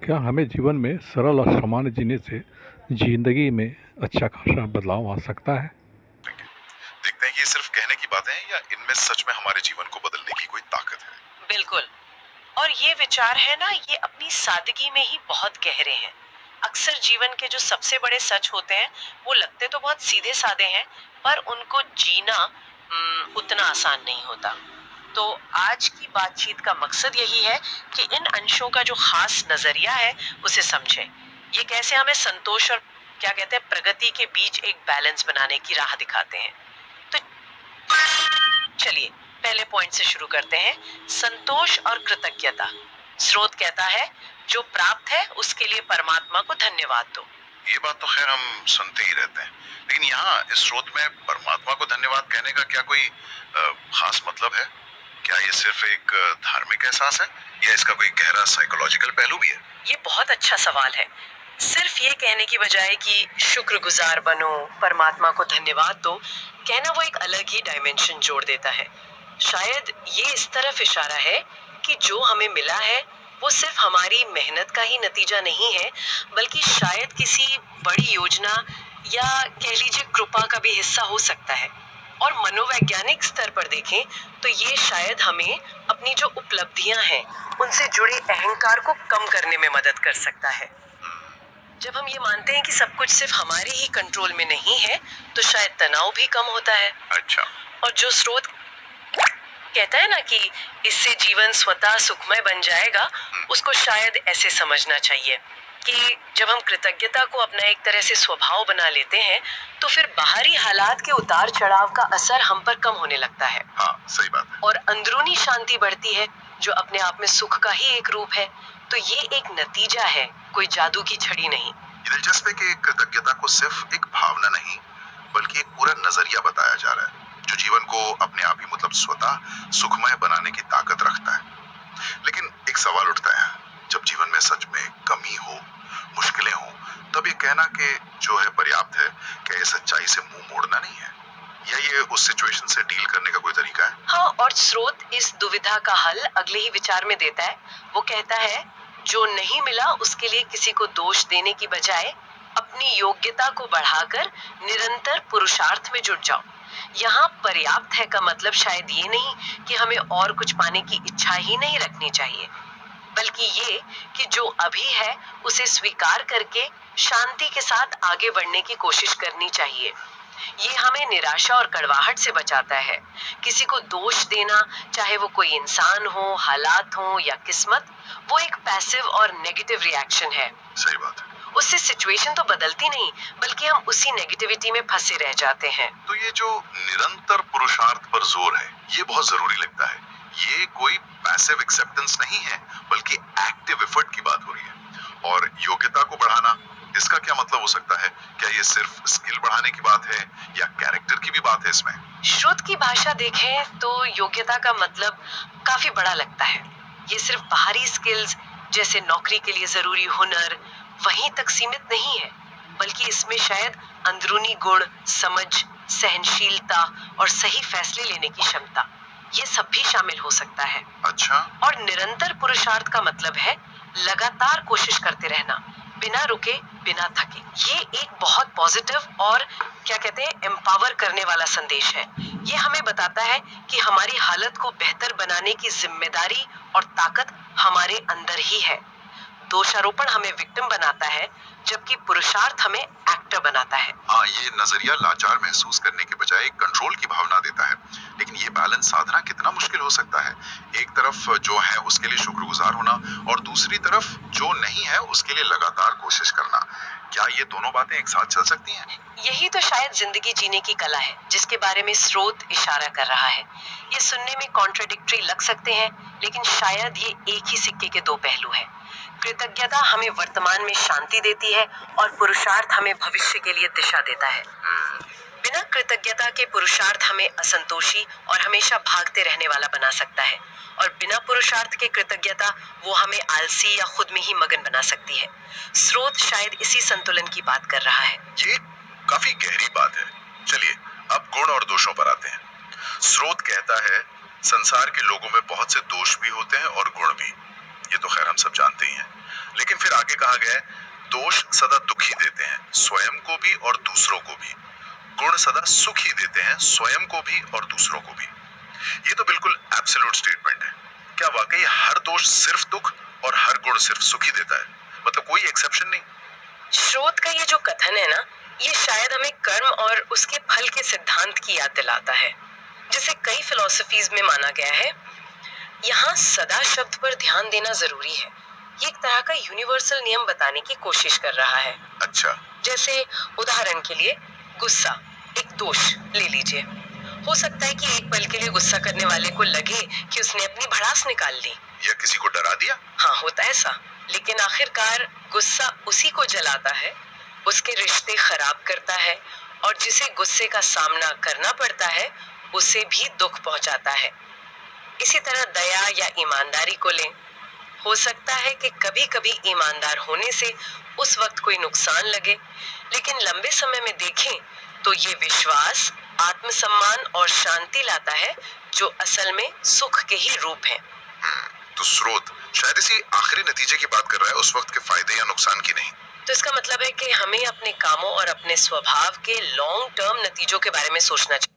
क्या हमें जीवन में सरल और सामान्य जीने से ज़िंदगी में अच्छा खासा बदलाव आ सकता है? देखते हैं कि ये सिर्फ कहने की बातें हैं या इनमें सच में हमारे जीवन को बदलने की कोई ताकत है। बिल्कुल। और ये विचार है ना, ये अपनी सादगी में ही बहुत गहरे हैं। अक्सर जीवन के जो सबसे बड़े सच होते हैं वो लगते तो बहुत सीधे साधे हैं, पर उनको जीना उतना आसान नहीं होता। तो आज की बातचीत का मकसद यही है कि इन अंशों का जो खास नजरिया है उसे समझें। ये कैसे हमें संतोष और क्या कहते हैं प्रगति के बीच एक बैलेंस बनाने की राह दिखाते हैं। तो चलिए पहले पॉइंट से शुरू करते हैं, संतोष और कृतज्ञता। स्रोत कहता है जो प्राप्त है उसके लिए परमात्मा को धन्यवाद दो। ये बात तो खैर हम सुनते ही रहते हैं, लेकिन यहाँ इस स्रोत में परमात्मा को धन्यवाद कहने का क्या कोई खास मतलब है? क्या ये सिर्फ एक धार्मिक एहसास है या इसका कोई गहरा साइकोलॉजिकल पहलू भी है? ये बहुत अच्छा सवाल है। सिर्फ ये कहने की बजाय कि शुक्रगुजार बनो, परमात्मा को धन्यवाद दो, कहना वो एक अलग ही डायमेंशन जोड़ देता है। शायद ये इस तरफ इशारा है कि जो हमें मिला है वो सिर्फ हमारी मेहनत का ही नतीजा नहीं है, बल्कि शायद किसी बड़ी योजना या कह लीजिए कृपा का भी हिस्सा हो सकता है। और मनोवैज्ञानिक स्तर पर देखें तो ये शायद हमें अपनी जो उपलब्धियां हैं उनसे जुड़े अहंकार को कम करने में मदद कर सकता है। जब हम ये मानते हैं कि सब कुछ सिर्फ हमारे ही कंट्रोल में नहीं है तो शायद तनाव भी कम होता है। अच्छा। और जो स्रोत कहता है ना कि इससे जीवन स्वतः सुखमय बन जाएगा, उसको शायद ऐसे समझना चाहिए कि जब हम कृतज्ञता को अपना एक तरह से स्वभाव बना लेते हैं तो फिर बाहरी हालात के उतार चढ़ाव का असर हम पर कम होने लगता है। हाँ, सही बात है। और अंदरूनी शांति बढ़ती है जो अपने आप में सुख का ही एक रूप है। तो ये एक नतीजा है, कोई जादू की छड़ी नहीं। ये दिलचस्प है कि कृतज्ञता को सिर्फ एक भावना नहीं बल्कि एक पूरा नजरिया बताया जा रहा है जो जीवन को अपने आप ही मतलब स्वतः सुखमय बनाने की ताकत रखता है। लेकिन एक सवाल उठता है, जब जीवन में सच में कमी हो, मुश्किलें हो, तब ये कहना कि जो है पर्याप्त है, क्या ये सच्चाई से मुंह मोड़ना नहीं है या ये उस सिचुएशन से डील करने का कोई तरीका है? हाँ, और स्रोत इस दुविधा का हल अगले ही विचार में देता है। वो कहता है जो नहीं मिला उसके लिए किसी को दोष देने की बजाय अपनी योग्यता को बढ़ाकर निरंतर पुरुषार्थ में जुट जाओ। यहाँ पर्याप्त है का मतलब शायद ये नहीं कि हमें और कुछ पाने की इच्छा ही नहीं रखनी चाहिए, बल्कि ये कि जो अभी है उसे स्वीकार करके शांति के साथ आगे बढ़ने की कोशिश करनी चाहिए। ये हमें निराशा और कड़वाहट से बचाता है। किसी को दोष देना, चाहे वो कोई इंसान हो, हालात हो या किस्मत, वो एक पैसिव और नेगेटिव रिएक्शन है। सही बात है। उससे सिचुएशन तो बदलती नहीं, बल्कि हम उसी नेगेटिविटी में फंसे रह जाते हैं। तो ये जो निरंतर पुरुषार्थ पर जोर है, ये बहुत जरूरी लगता है। ये कोई पैसिव एक्सेप्टेंस नहीं है, बल्कि एक्टिव एफर्ट की बात हो रही है। और योग्यता को बढ़ाना, इसका क्या मतलब हो सकता है? क्या ये सिर्फ स्किल बढ़ाने की बात है या कैरेक्टर की भी बात है इसमें? श्रुत की भाषा देखें तो योग्यता का मतलब काफी बड़ा लगता है। ये सिर्फ बाहरी स्किल्स जैसे नौकरी के लिए जरूरी हुनर वहीं तक सीमित नहीं है, बल्कि इसमें शायद अंदरूनी गुण, समझ, सहनशीलता और सही फैसले लेने की क्षमता, ये सब भी शामिल हो सकता है। अच्छा। और निरंतर पुरुषार्थ का मतलब है लगातार कोशिश करते रहना, बिना रुके, बिना थके। ये एक बहुत पॉजिटिव और क्या कहते हैं एम्पावर करने वाला संदेश है। ये हमें बताता है कि हमारी हालत को बेहतर बनाने की जिम्मेदारी और ताकत हमारे अंदर ही है। दोषारोपण हमें विक्टिम बनाता है, जबकि पुरुषार्थ हमें एक्टर बनाता है। हाँ, ये नजरिया लाचार महसूस करने के बजाय कंट्रोल की भावना देता है। लेकिन ये बैलेंस साधना कितना मुश्किल हो सकता है? एक तरफ जो है उसके लिए शुक्रगुजार होना और दूसरी तरफ जो नहीं है उसके लिए लगातार कोशिश करना। क्या ये दोनों बातें एक साथ चल सकती हैं? यही तो शायद जिंदगी जीने की कला है जिसके बारे में स्रोत इशारा कर रहा है। ये सुनने में कॉन्ट्राडिक्टरी लग सकते हैं, लेकिन शायद ये एक ही सिक्के के दो पहलू हैं। कृतज्ञता हमें वर्तमान में शांति देती है और पुरुषार्थ हमें भविष्य के लिए दिशा देता है। बिना कृतज्ञता के पुरुषार्थ हमें असंतोषी और हमेशा भागते रहने वाला बना सकता है, और बिना पुरुषार्थ के कृतज्ञता वो हमें आलसी या खुद में ही मगन बना सकती है। स्रोत शायद इसी संतुलन की बात कर रहा है। ये काफी गहरी बात है। चलिए अब गुण और दोषों पर आते हैं। स्रोत कहता है संसार के लोगों में बहुत से दोष भी होते हैं और गुण भी। ये तो खैर हम सब जानते ही हैं। लेकिन फिर आगे कहा गया है, दोष सदा दुखी देते हैं, स्वयं को भी और दूसरों को भी। गुण सदा सुख ही देते हैं, स्वयं को भी और दूसरों को भी। ये तो बिल्कुल एब्सोल्यूट स्टेटमेंट है। क्या वाकई हर दोष सिर्फ दुख और हर गुण सिर्फ सुख ही देता है? मतलब कोई एक्सेप्शन नहीं? श्रोत का ये जो कथन है ना, ये शायद हमें कर्म और उसके फल के सिद्धांत की याद दिलाता है, जिसे कई फिलॉसफीज में माना गया है। यहाँ सदा शब्द पर ध्यान देना जरूरी है। ये एक तरह का यूनिवर्सल नियम बताने की कोशिश कर रहा है। अच्छा। जैसे उदाहरण के लिए गुस्सा एक दोष ले लीजिए। हो सकता है कि एक पल के लिए गुस्सा करने वाले को लगे कि उसने अपनी भड़ास निकाल ली या किसी को डरा दिया। हाँ, होता है ऐसा। लेकिन आखिरकार गुस्सा उसी को जलाता है, उसके रिश्ते खराब करता है, और जिसे गुस्से का सामना करना पड़ता है उसे भी दुख पहुंचाता है। इसी तरह दया या ईमानदारी को लें। हो सकता है कि कभी कभी ईमानदार होने से उस वक्त कोई नुकसान लगे, लेकिन लंबे समय में देखें तो ये विश्वास, आत्मसम्मान और शांति लाता है, जो असल में सुख के ही रूप हैं। तो स्रोत शायद इसी आखिरी नतीजे की बात कर रहा है, उस वक्त के फायदे या नुकसान की नहीं। तो इसका मतलब है कि हमें अपने कामों और अपने स्वभाव के लॉन्ग टर्म नतीजों के बारे में सोचना चाहिए।